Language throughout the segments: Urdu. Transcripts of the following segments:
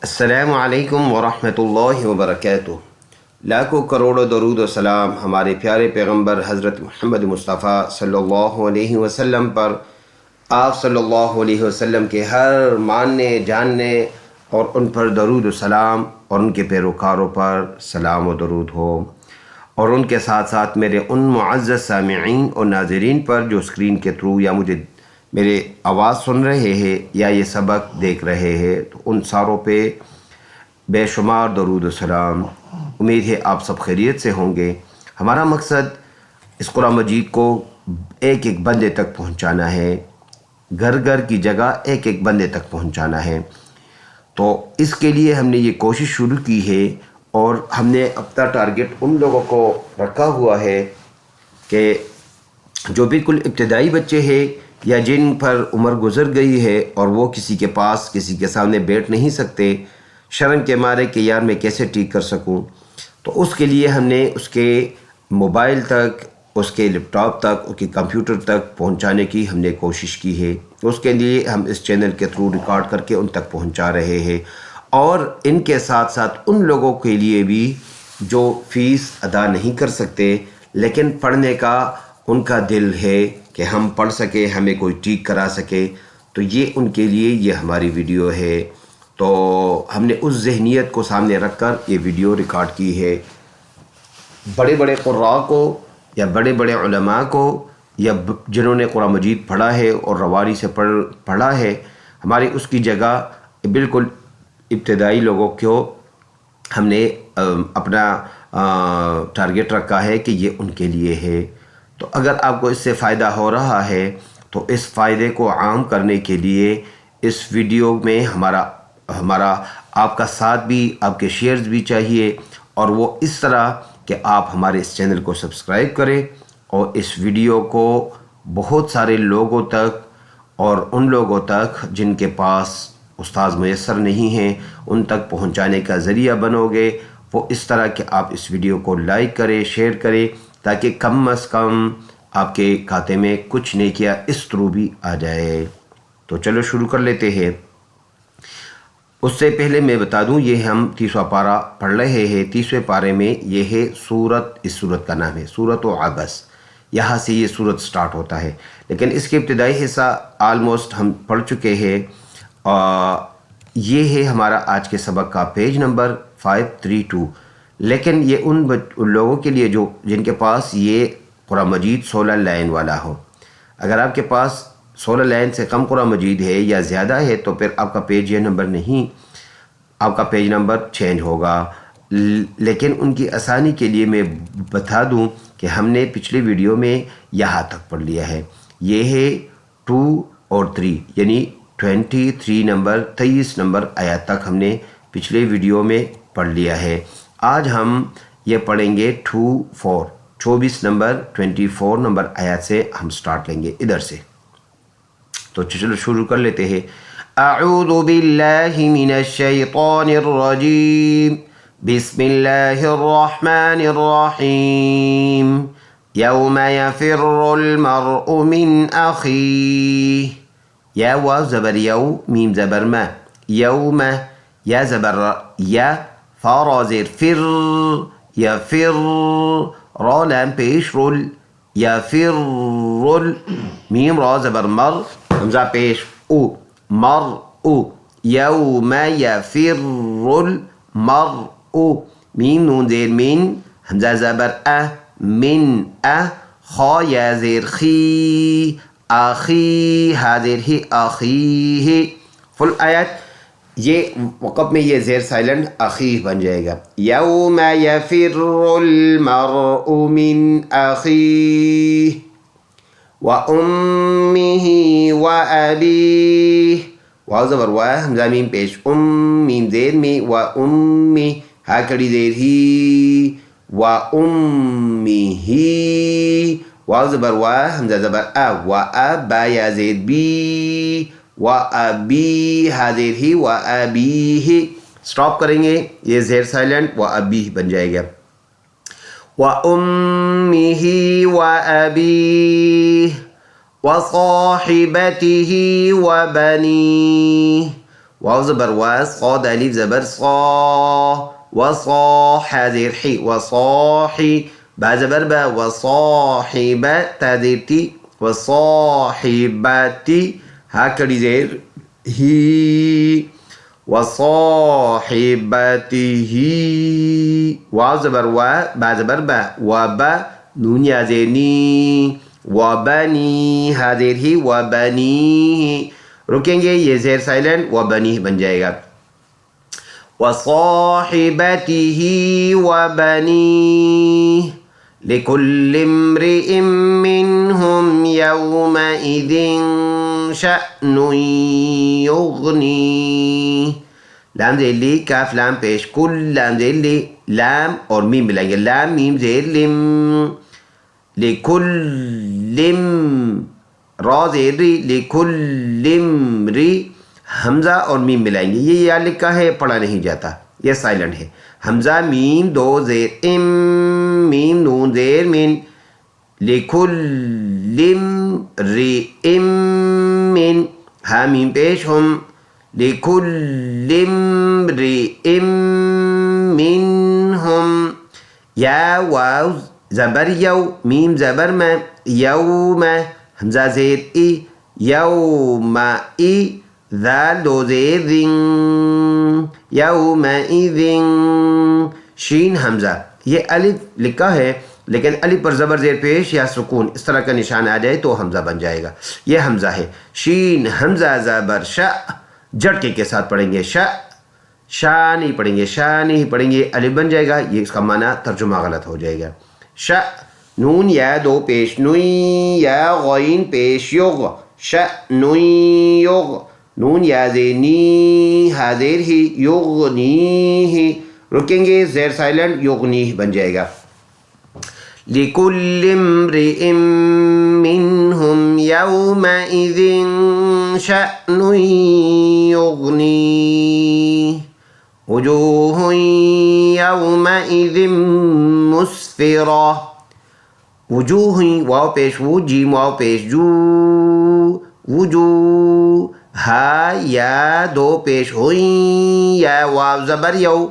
السلام علیکم ورحمۃ اللہ وبرکاتہ۔ لاکھوں کروڑوں درود و سلام ہمارے پیارے پیغمبر حضرت محمد مصطفیٰ صلی اللہ علیہ وسلم پر، آپ صلی اللہ علیہ وسلم کے ہر ماننے جاننے اور ان پر درود و سلام اور ان کے پیروکاروں پر سلام و درود ہو، اور ان کے ساتھ ساتھ میرے ان معزز سامعین اور ناظرین پر جو اسکرین کے تھرو یا مجھے میرے آواز سن رہے ہیں یا یہ سبق دیکھ رہے ہیں، تو ان ساروں پہ بے شمار درود و سلام۔ امید ہے آپ سب خیریت سے ہوں گے۔ ہمارا مقصد اس قرآن مجید کو ایک ایک بندے تک پہنچانا ہے، گھر گھر کی جگہ ایک ایک بندے تک پہنچانا ہے۔ تو اس کے لیے ہم نے یہ کوشش شروع کی ہے، اور ہم نے اپنا ٹارگٹ ان لوگوں کو رکھا ہوا ہے کہ جو بالکل ابتدائی بچے ہیں یا جن پر عمر گزر گئی ہے اور وہ کسی کے پاس کسی کے سامنے بیٹھ نہیں سکتے شرم کے مارے کہ یار میں کیسے ٹھیک کر سکوں، تو اس کے لیے ہم نے اس کے موبائل تک، اس کے لیپ ٹاپ تک، اس کے کمپیوٹر تک پہنچانے کی ہم نے کوشش کی ہے۔ اس کے لیے ہم اس چینل کے تھرو ریکارڈ کر کے ان تک پہنچا رہے ہیں، اور ان کے ساتھ ساتھ ان لوگوں کے لیے بھی جو فیس ادا نہیں کر سکتے لیکن پڑھنے کا ان کا دل ہے کہ ہم پڑھ سکیں، ہمیں کوئی ٹھیک کرا سکے، تو یہ ان کے لیے یہ ہماری ویڈیو ہے۔ تو ہم نے اس ذہنیت کو سامنے رکھ کر یہ ویڈیو ریکارڈ کی ہے۔ بڑے بڑے قراء کو یا بڑے بڑے علماء کو یا جنہوں نے قرآن مجید پڑھا ہے اور رواری سے پڑھا ہے، ہماری اس کی جگہ بالکل ابتدائی لوگوں کو ہم نے اپنا ٹارگٹ رکھا ہے کہ یہ ان کے لیے ہے۔ تو اگر آپ کو اس سے فائدہ ہو رہا ہے تو اس فائدے کو عام کرنے کے لیے اس ویڈیو میں ہمارا آپ کا ساتھ بھی، آپ کے شیئرز بھی چاہیے، اور وہ اس طرح کہ آپ ہمارے اس چینل کو سبسکرائب کریں اور اس ویڈیو کو بہت سارے لوگوں تک اور ان لوگوں تک جن کے پاس استاذ میسر نہیں ہیں ان تک پہنچانے کا ذریعہ بنو گے۔ وہ اس طرح کہ آپ اس ویڈیو کو لائک کریں، شیئر کریں، تاکہ کم از کم آپ کے کھاتے میں کچھ نیکیاں اس تھرو بھی آ جائے۔ تو چلو شروع کر لیتے ہیں۔ اس سے پہلے میں بتا دوں، یہ ہم 30واں پارہ پڑھ رہے ہیں۔ 30ویں پارے میں یہ ہے سورت، اس سورت کا نام ہے سورۃ عبس، یہاں سے یہ سورت سٹارٹ ہوتا ہے، لیکن اس کے ابتدائی حصہ آلموسٹ ہم پڑھ چکے ہیں۔ یہ ہے ہمارا آج کے سبق کا پیج نمبر 532، لیکن یہ ان لوگوں کے لیے جن کے پاس یہ قرآن مجید 16 لائن والا ہو۔ اگر آپ کے پاس 16 لائن سے کم قرآن مجید ہے یا زیادہ ہے تو پھر آپ کا پیج یہ نمبر نہیں، آپ کا پیج نمبر چینج ہوگا۔ لیکن ان کی آسانی کے لیے میں بتا دوں کہ ہم نے پچھلی ویڈیو میں یہاں تک پڑھ لیا ہے۔ یہ ہے 2 اور 3، یعنی 23 نمبر 23 نمبر آیات تک ہم نے پچھلے ویڈیو میں پڑھ لیا ہے۔ آج ہم یہ پڑھیں گے 24 نمبر 24 نمبر آیات سے ہم سٹارٹ لیں گے ادھر سے۔ تو چلو شروع کر لیتے ہیں۔ اعوذ باللہ من الشیطان الرجیم، بسم اللہ الرحمن الرحیم۔ یوم یفر المرء من اخیہ، یا واو زبر یو، میم زبر ما، یوم، یا زبر یا، فا را زیر فر، یفر، را لام پیش رول، یفر رول، میم را زبر مر، حمزہ پیش او، مر او، یوم یفر المرء، میم نون زیر مین، حمزہ زبر من خا یا زیر خی، آخی، ہا زیر ہی، آخیہ۔ فل آیت یہ وقف میں یہ زیر سائلنٹ آخیہ بن جائے گا۔ یوم یفر المرء من اخیہ وَأُمِّهِ وَأَبِيهِ، واو زبر وا، حمزہ میم پیش، میم زیر می، وَأُمِّهِ، ہا کڑی زیر ہی، وَأُمِّهِ، واو زبر وا، حمزہ زبر با یا زیر بی، وَأَبِيهِ، ہا زیر ہی، وَأَبِيهِ۔ سٹاپ کریں گے، یہ زیر سائلنٹ وَأَبِيهِ بن جائے گا۔ وَأُمِّهِ وَأَبِيهِ وَصَاحِبَتِهِ وَبَنِيهِ واو زبر وا صاد الف زبر صا وصاح زیر حی وصاحی با زبر با وصاحبة تا زیر تی وصاحبتی ها کڑی زیر ہی وصاحبته واو زبر وا با زبر با وبا نون یا زیر نی وبنی ها زیر ہی وبنی رکیں گے یہ زیر سائلنٹ وبنی بن جائے گا وصاحبته وبنيه لكل امرئ منهم يومئذ شأن يغنيه لام زیر لی کاف لام پیش کل لام زیر لی لام اور میم ملائیں گے لام میم زیر لم لکل را زیر ری لکل امری حمزہ اور میم ملائیں گے یہ یا لکھا ہے پڑھا نہیں جاتا یہ سائلنٹ ہے حمزہ میم دو زیر ام میم نون زیر من لکل امرئ من ہا میم پیش ہم لکل امرئ منہم یا واو زبر یو میم زبر میں یوم حمزہ زیر ای یوم ای ذال دو زیر ذن یومئذ شین حمزہ یہ الف لکھا ہے لیکن الف پر زبر زیر پیش یا سکون اس طرح کا نشان آ جائے تو حمزہ بن جائے گا یہ حمزہ ہے شین حمزہ زبر شا جھٹکے کے ساتھ پڑھیں گے شا شا نہیں پڑھیں گے شا نہیں پڑھیں گے الف بن جائے گا یہ اس کا معنی ترجمہ غلط ہو جائے گا شا نون یا دو پیش نوئی یا غین پیش یغ شا نوئی یغ نون یا زینی حاضر ہی یغنی رکیں گے زیر سائلنٹ یغنی بن جائے گا لِكُلِّ امْرِئٍ مِّنْهُمْ يَوْمَئِذٍ شَأْنٌ يُغْنِيهِ وُجُوهٌ يَوْمَئِذٍ مُسْفِرَةٌ وجوہ واو پیش وو جیم واو پیش جو وجو ہا یا دو پیش ہوئیں یا واو زبر یو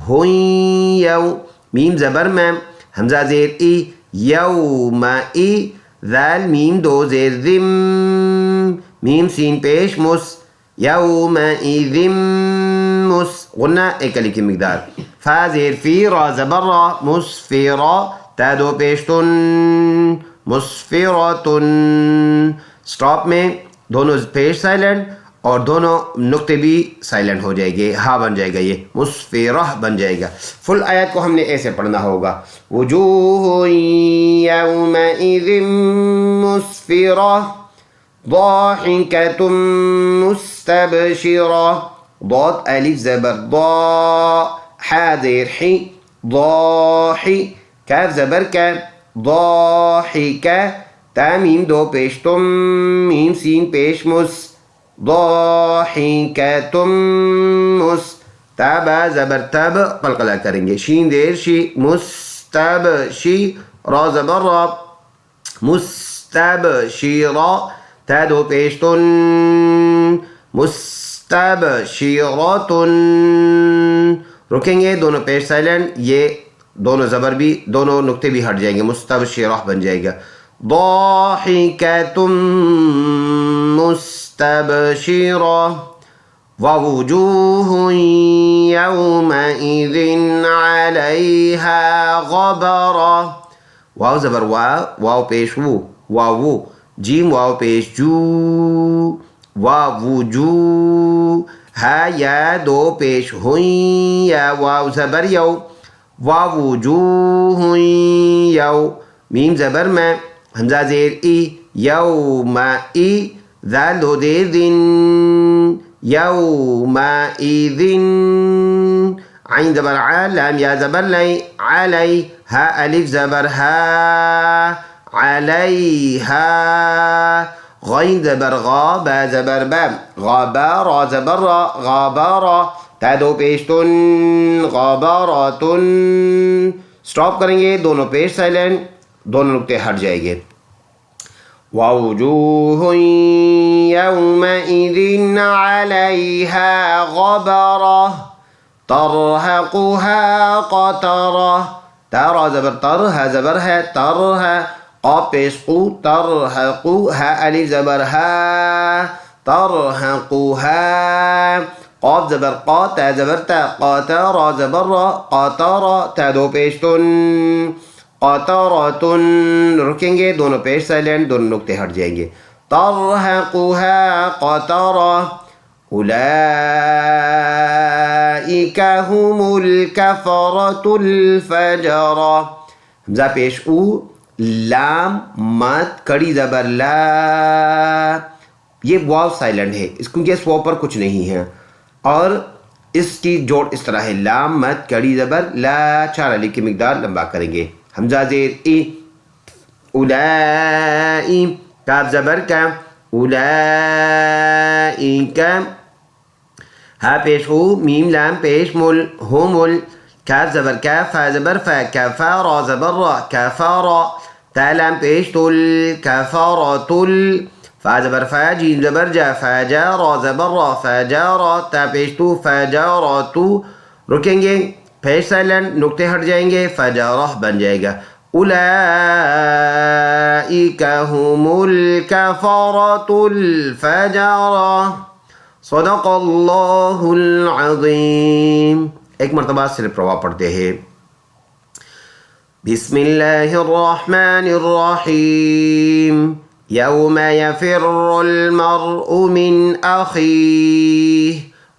ہوئیں یو میم زبر میم حمزہ زیر ای یوم ای ذال میم دو زیر ذم میم سین پیش مس یوم ای ذم مس غنہ ایک علی کی مقدار فا زیر فی را زبر را مسفرا تا دو پیش تن مسفرتن سٹاپ میں دونوں پیش سائلنٹ اور دونوں نقطے بھی سائلنٹ ہو جائے گے ہا بن جائے گا یہ مسفرہ بن جائے گا فل آیت کو ہم نے ایسے پڑھنا ہوگا وجوہ یومئذ مسفرہ ضاحکۃ مستبشرہ ضاد الف زبر ضا حا زیر حی ضاحی کاف زبر کا ضاحکہ تا میم دو پیش تم میم سین پیش مس ضاحکۃ مس تا با زبر تب قلقلہ کریں گے شین دیر شی مستب شی را زبر را مستب شیرا تا دو پیش تن مستب شیراتن رکیں گے دونوں پیش سائلنٹ یہ دونوں زبر بھی دونوں نقطے بھی ہٹ جائیں گے مستبشرہ بن جائے گا ضاحکۃ مستبشرہ ووجوہ یومئذ علیہا غبرہ واو زبر واو پیش وو واو جیم واو پیش جو ووجو ہا یا دو پیش ہوئیں یا واو زبر یو ووجوہ یو میم زبر میں حمزہ زیر ای یوم ای ذال دو دیر دن یوم ایذن عین زبر عا لام یا زبر لی علی ہا الف زبر ہا علیہا غین زبر غا با زبر با غابا را زبر را غابارا تا دو پیش تن غاباراتن سٹاپ کریں گے دونوں پیش سائلنٹ دونوں نقطے ہٹ جائیں گے ووجوه يومئذ عليها غبرة ترهقها قترة. ترى زبر تر، ها زبر ہے، تر ہے، قاف پیش قو، ترهقو، ہا الف زبر ہا، ترهقها. قاف زبر قا، تا زبر تا، قاتر زبر را، قاتر تا دو پیش تن، قطرتن. رکیں گے، دونوں پیش سائلنٹ، دونوں نقطے ہٹ جائیں گے. ترهقها قطرة اولئک هم الکفرة الفجرة. حمزہ پیش او، لام مد کڑی زبر لا، یہ واو سائلنٹ ہے اس کیونکہ اس واو پر کچھ نہیں ہے، اور اس کی جوڑ اس طرح ہے، لام مد کڑی زبر لا، 4 الف کی مقدار لمبا کریں گے. حمزہ زیر ای، اولائی، کاف زبر کا، اولائک، ہا پیش ہو، میم لام پیش مل، ہو مل، کاف زبر کا، فا زبر فا، کفا را زبر را، کفا را، تا لام پیش تل، کفا تل، فا زبر فا، جیم زبر جا، فا جا را زبر را، فا جا را، تا پیش تو، فا جا را تو. رکیں گے، پیش سائلنٹ، نقطے ہٹ جائیں گے، فجرہ بن جائے گا. اولئک هم الکفرة الفجرة. صدق اللہ العظیم. ایک مرتبہ صرف روا پڑھتے ہیں. بسم اللہ الرحمن الرحیم. یوم یفر المرء من اخیہ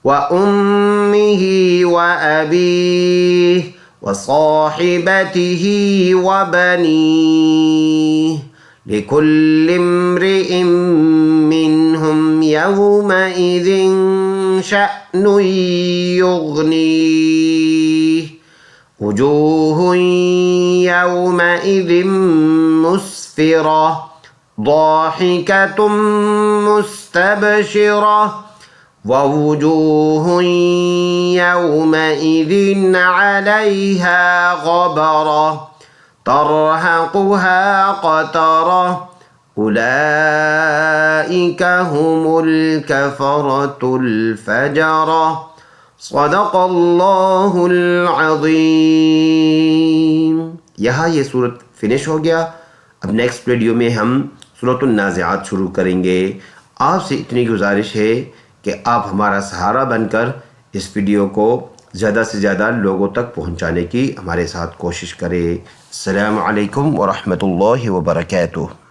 وأمه وأبيه وصاحبته وبنيه لكل امرئ منهم يومئذ شأن يغنيه وجوه يومئذ مسفرة ضاحكة مستبشرة ووجوه يومئذ عليها غبرة ترهقها قترة أولئك هم الكفرة الفجرة. صدق اللہ العظیم. یہاں یہ صورت فنش ہو گیا. اب نیکسٹ ویڈیو میں ہم سورۃ النازعات شروع کریں گے. آپ سے اتنی گزارش ہے کہ آپ ہمارا سہارا بن کر اس ویڈیو کو زیادہ سے زیادہ لوگوں تک پہنچانے کی ہمارے ساتھ کوشش کریں. السلام علیکم ورحمۃ اللہ وبرکاتہ.